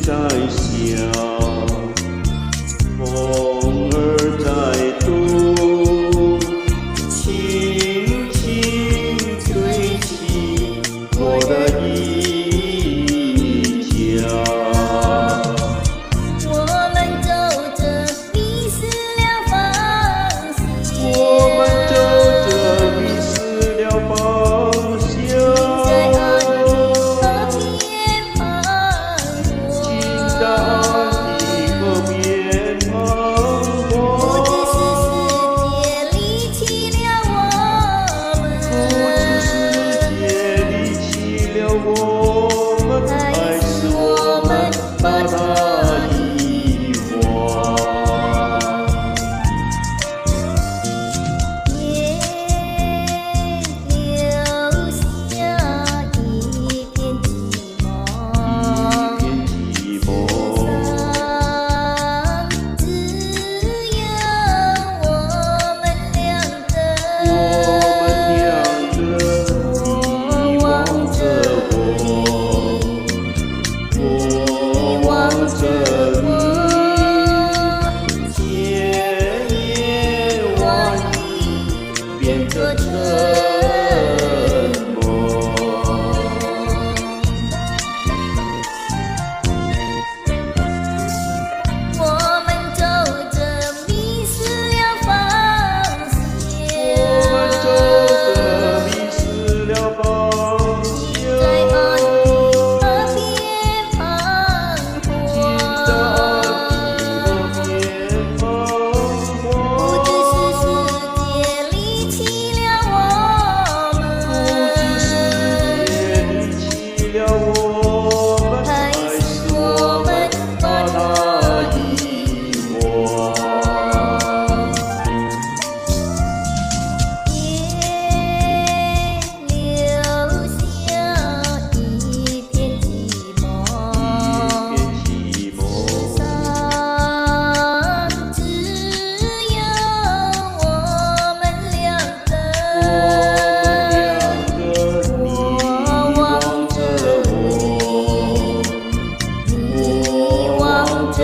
在笑，风儿在动，轻轻吹起我的衣角。我们走着迷失了方向，我们走着迷失了方向。在岸边河边彷徨，不知是世界离弃了我们，还是我们把它遗忘？也留下一片寂寞。变作沉默。我们走着迷失了方向，在岸边彷徨，不知是世界离弃了我们，还是我们把它遗忘？也留下一片寂寞。世上只有我们两个，我望着你，你望着